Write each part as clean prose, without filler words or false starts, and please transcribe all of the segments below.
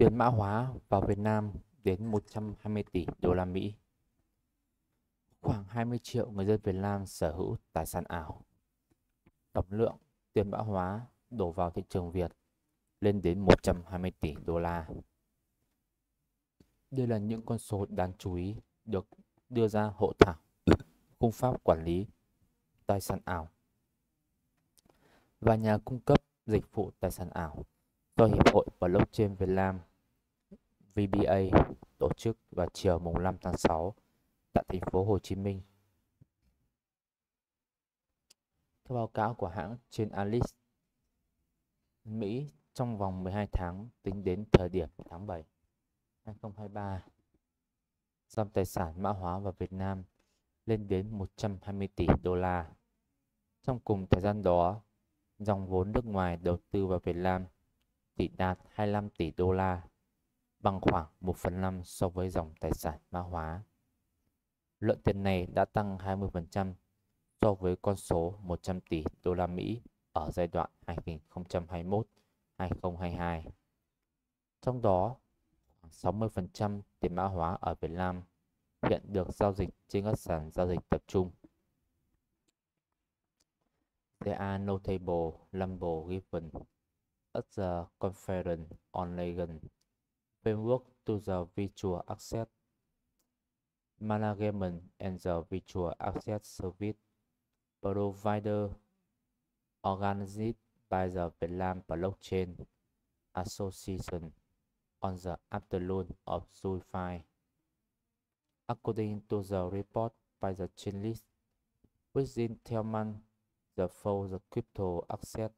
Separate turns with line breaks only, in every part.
Tiền mã hóa vào Việt Nam đến 120 tỷ đô la Mỹ. Khoảng 20 triệu người dân Việt Nam sở hữu tài sản ảo. Tổng lượng tiền mã hóa đổ vào thị trường Việt lên đến 120 tỷ đô la. Đây là những con số đáng chú ý được đưa ra hội thảo khung pháp quản lý tài sản ảo và nhà cung cấp dịch vụ tài sản ảo do Hiệp hội Blockchain Việt Nam VBA tổ chức vào chiều mùng 5 tháng 6 tại thành phố Hồ Chí Minh. Theo báo cáo của hãng Chainalysis, Mỹ trong vòng 12 tháng tính đến thời điểm tháng 7 2023, dòng tài sản mã hóa vào Việt Nam lên đến 120 tỷ đô la. Trong cùng thời gian đó, dòng vốn nước ngoài đầu tư vào Việt Nam chỉ đạt 25 tỷ đô la, bằng khoảng 1/5 so với dòng tài sản mã hóa. Lượng tiền này đã tăng 20% so với con số 100 tỷ đô la Mỹ ở giai đoạn 2021-2022. Trong đó, khoảng 60% tiền mã hóa ở Việt Nam hiện được giao dịch trên các sàn giao dịch tập trung. There are notable numbers given at the Conference on Legal Framework to the Virtual Asset Management and the Virtual Asset Service Provider organized by the Vietnam Blockchain Association on the afternoon of July 5. According to the report by the Chainalysis, within 12 months, the flow of crypto asset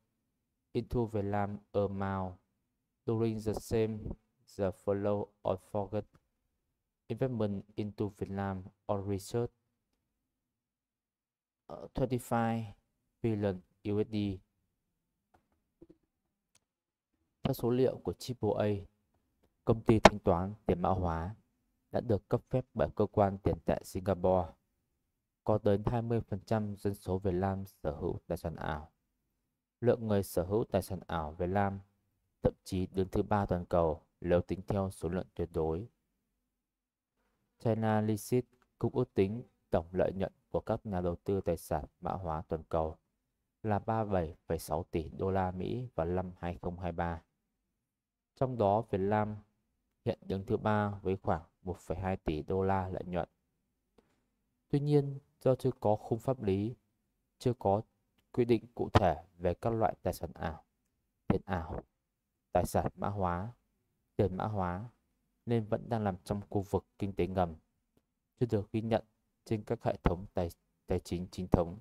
into Vietnam amount during the same the flow of foreign investment into Vietnam or research 25 billion USD. Theo số liệu của AAA, công ty thanh toán tiền mã hóa đã được cấp phép bởi cơ quan tiền tệ Singapore. Có đến 20% dân số Việt Nam sở hữu tài sản ảo. Lượng người sở hữu tài sản ảo Việt Nam thậm chí đứng thứ 3 toàn cầu nếu tính theo số lượng tuyệt đối. Chainalysis cũng ước tính tổng lợi nhuận của các nhà đầu tư tài sản mã hóa toàn cầu là 37,6 tỷ đô la Mỹ vào năm 2023. Trong đó Việt Nam hiện đứng thứ 3 với khoảng 1,2 tỷ đô la lợi nhuận. Tuy nhiên, do chưa có khung pháp lý, chưa có quy định cụ thể về các loại tài sản ảo, tiền ảo, tài sản mã hóa, tiền mã hóa, nên vẫn đang nằm trong khu vực kinh tế ngầm, chưa được ghi nhận trên các hệ thống tài chính chính thống.